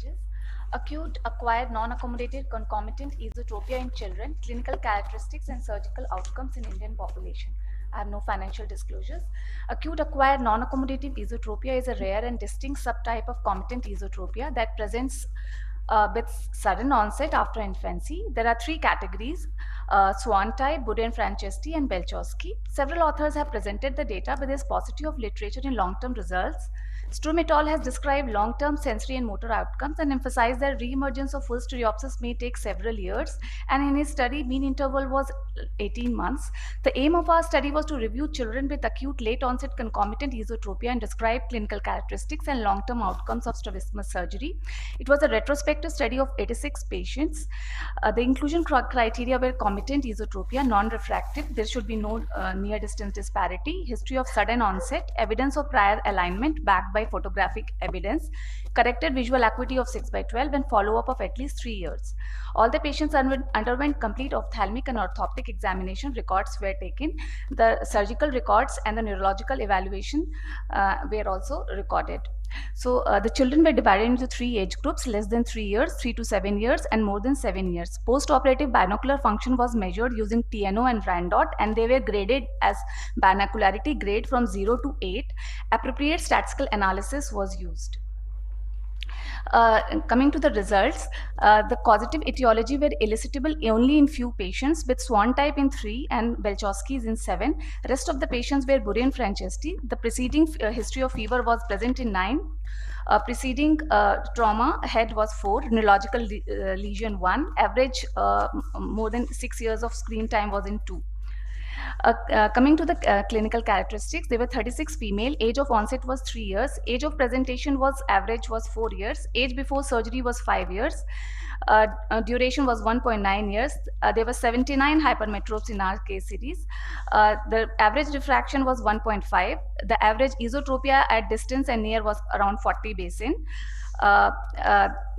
stages. Acute acquired non-accommodative concomitant esotropia in children, clinical characteristics and surgical outcomes in Indian population. I have no financial disclosures. Acute acquired non-accommodative esotropia is a rare and distinct subtype of comitant esotropia that presents with sudden onset after infancy. There are three categories: Swan type, Budin-Franceschi, and Belchowski. Several authors have presented the data, but there is paucity of literature in long-term results. Strum et al. Has described long-term sensory and motor outcomes and emphasized that re-emergence of full stereopsis may take several years, and in his study, mean interval was 18 months. The aim of our study was to review children with acute late-onset concomitant esotropia and describe clinical characteristics and long-term outcomes of strabismus surgery. It was a retrospective study of 86 patients. The inclusion criteria were comitant esotropia, non-refractive, there should be no near-distance disparity, history of sudden onset, evidence of prior alignment backed by photographic evidence, corrected visual acuity of 6/12, and follow-up of at least 3 years. All the patients underwent complete ophthalmic and orthoptic examination. Records were taken. The surgical records and the neurological evaluation were also recorded. So the children were divided into 3 age groups: less than 3 years, 3 to 7 years, and more than 7 years. Post-operative binocular function was measured using TNO and Randot, and they were graded as binocularity grade from 0 to 8. Appropriate statistical analysis was used. Coming to the results, the causative etiology were elicitable only in few patients, with Swan type in 3 and Belchowski's in 7. Rest of the patients were Budin-Franceschi. The preceding history of fever was present in 9. Preceding trauma head was 4, neurological lesion 1. Average more than 6 years of screen time was in 2. Coming to the clinical characteristics, there were 36 female. Age of onset was 3 years. Age of presentation was average was 4 years. Age before surgery was 5 years. Duration was 1.9 years. There were 79 hypermetropes in our case series. The average diffraction was 1.5. The average esotropia at distance and near was around 40 basin.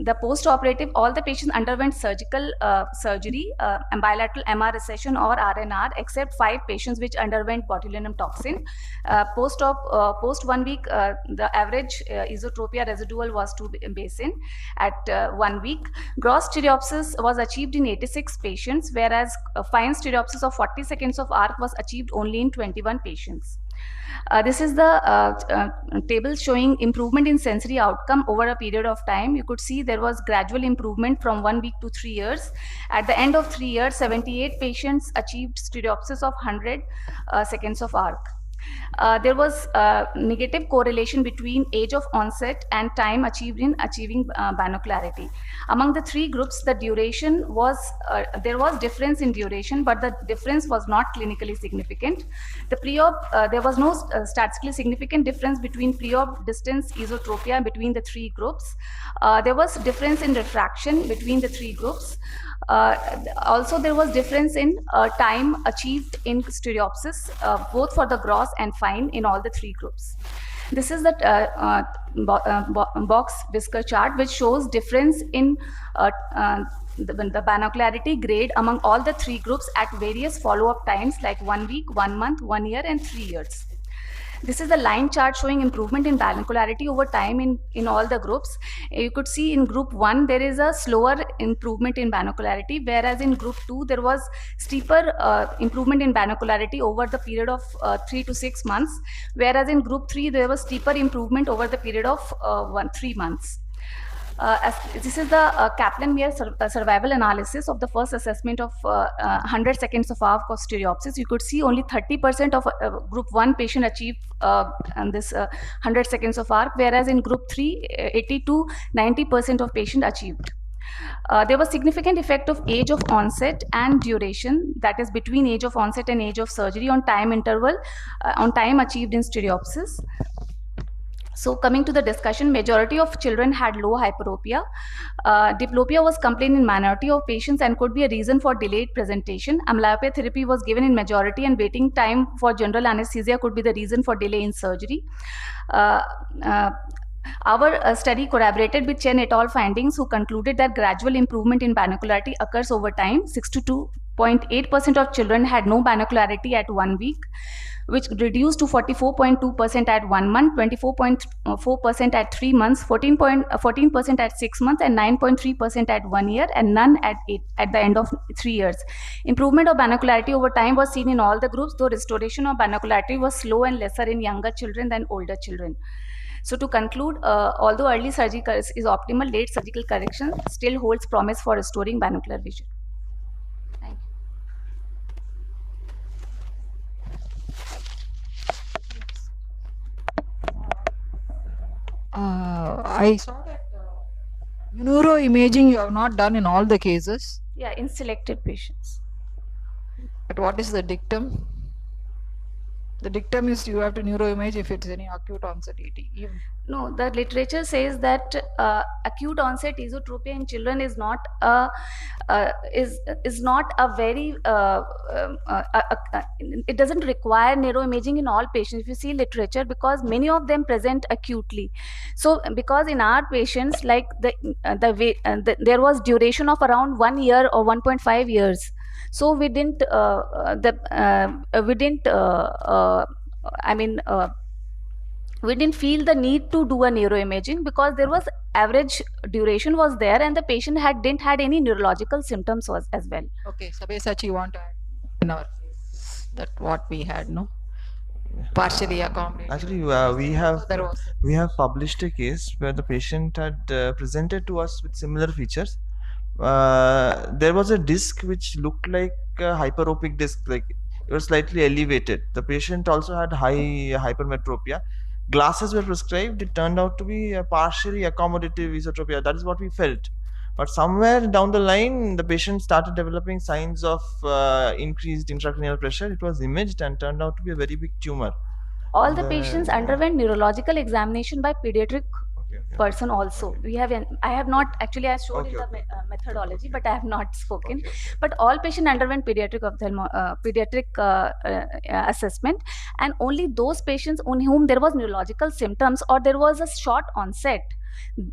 The post-operative, all the patients underwent surgical surgery, bilateral MR recession or RNR, except 5 patients which underwent botulinum toxin. Post 1 week, the average esotropia residual was 2 basin at 1 week. Gross stereopsis was achieved in 86 patients, whereas fine stereopsis of 40 seconds of arc was achieved only in 21 patients. This is the table showing improvement in sensory outcome over a period of time. You could see there was gradual improvement from 1 week to 3 years. At the end of 3 years, 78 patients achieved stereopsis of 100 seconds of arc. There was negative correlation between age of onset and time achieved in achieving binocularity. Among the 3 groups, the duration was, there was difference in duration, but the difference was not clinically significant. The pre-op, there was no statistically significant difference between pre-op distance esotropia between the 3 groups. There was difference in refraction between the 3 groups. Also, there was difference in time achieved in stereopsis, both for the gross and fine in all the 3 groups. This is the box whisker chart, which shows difference in the binocularity grade among all the 3 groups at various follow-up times, like 1 week, 1 month, 1 year, and 3 years. This is a line chart showing improvement in binocularity over time in all the groups. You could see in group 1, there is a slower improvement in binocularity, whereas in group 2, there was steeper improvement in binocularity over the period of 3 to 6 months, whereas in group 3, there was steeper improvement over the period of 3 months. This is the Kaplan-Meier survival analysis of the first assessment of 100 seconds of arc of stereopsis. You could see only 30% of group 1 patient achieved this 100 seconds of arc, whereas in group 3, 80 to 90% of patient achieved. There was significant effect of age of onset and duration, that is between age of onset and age of surgery, on time interval, on time achieved in stereopsis. So coming to the discussion, majority of children had low hyperopia. Diplopia was complained in minority of patients and could be a reason for delayed presentation. Amblyopia therapy was given in majority, and waiting time for general anesthesia could be the reason for delay in surgery. Our study corroborated with Chen et al. Findings, who concluded that gradual improvement in binocularity occurs over time, 6 to 0.8% of children had no binocularity at 1 week, which reduced to 44.2% at 1 month, 24.4% at 3 months, 14% at 6 months, and 9.3% at 1 year, and none at the end of 3 years. Improvement of binocularity over time was seen in all the groups, though restoration of binocularity was slow and lesser in younger children than older children. So to conclude, although early surgery is optimal, late surgical correction still holds promise for restoring binocular vision. Thank you. I saw that neuroimaging you have not done in all the cases. Yeah, in selected patients. But what is the dictum? The dictum is you have to neuroimage if it's any acute onset ET. No, the literature says that acute onset esotropia in children is not a very it doesn't require neuroimaging in all patients. If you see literature, because many of them present acutely. So because in our patients, like there was duration of around 1 year or 1.5 years. So we didn't we didn't feel the need to do a neuroimaging because there was average duration was there and the patient didn't had any neurological symptoms as well. Okay, Sabyasachi, you want to add in our case that what we had, no? Partially accommodated. Actually, we have published a case where the patient had presented to us with similar features. There was a disc which looked like a hyperopic disc, like it was slightly elevated. The patient also had high hypermetropia. Glasses were prescribed. It turned out to be a partially accommodative esotropia. That is what we felt. But somewhere down the line, the patient started developing signs of increased intracranial pressure. It was imaged and turned out to be a very big tumor. All the patients underwent neurological examination by pediatric person also. I have not actually, I showed in the methodology, but I have not spoken. But all patients underwent pediatric assessment, and only those patients on whom there was neurological symptoms or there was a short onset,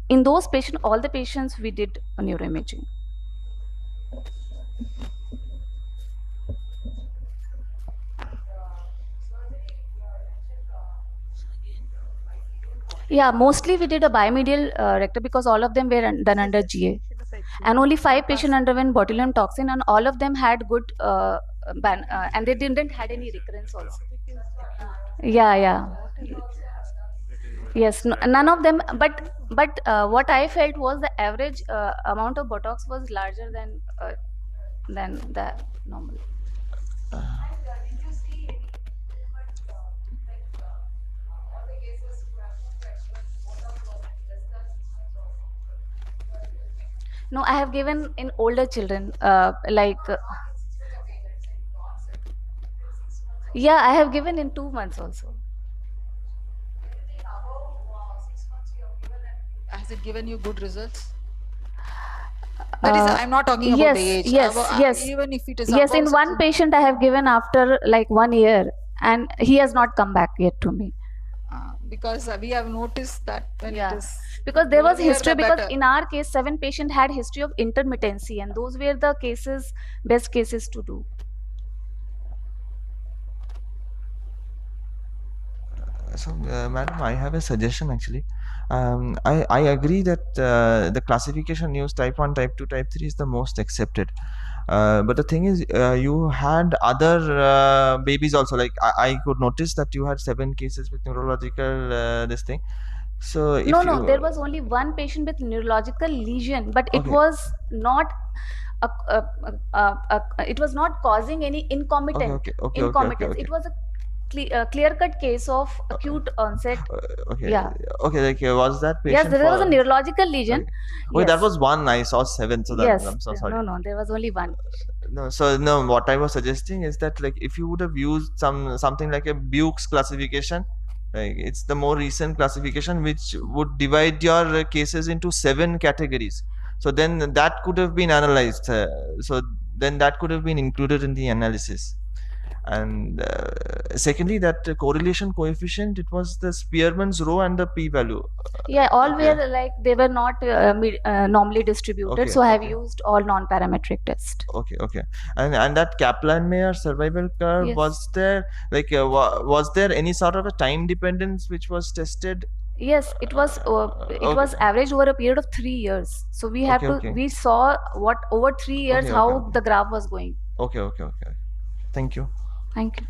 in those patients, all the patients we did a neuroimaging. Yeah, mostly we did a bimedial rectal because all of them were done under GA. And only 5 patients underwent botulinum toxin, and all of them had good and they didn't had any recurrence also. Yeah. Yes, none of them. But what I felt was the average amount of Botox was larger than the normal. No, I have given in older children, yeah, I have given in 2 months also. Has it given you good results? That is, I'm not talking about the age. Yes. Even if it is in one patient I have given after like 1 year, and he has not come back yet to me. Because we have noticed that when it is because there was history, because in our case 7 patients had history of intermittency, and those were the best cases to do. So, madam, I have a suggestion actually. I agree that the classification used type 1, type 2, type 3 is the most accepted. But the thing is, you had other babies also. Like I could notice that you had 7 cases with neurological this thing. So if no, there was only 1 patient with neurological lesion, but it was not it was not causing any incomitant. It was a clear-cut case of acute onset. Okay, like was that patient? Yes, there was a neurological lesion. Okay, that was 1. I saw 7, so that I'm so sorry. No, there was only 1. No, what I was suggesting is that, like, if you would have used something like a Buick's classification, like it's the more recent classification which would divide your cases into 7 categories. So then that could have been analyzed. So then that could have been included in the analysis. And secondly, that correlation coefficient, it was the Spearman's rho and the p-value. Yeah, all Okay. were like they were not normally distributed, Okay, so I have okay. used all non-parametric test. Okay. And that Kaplan-Meier survival curve, Yes. was there like was there any sort of a time dependence which was tested? Yes, it was Okay. averaged over a period of 3 years. So we have to Okay. we saw what over 3 years Okay. how the graph was going. Okay. Thank you. Thank you.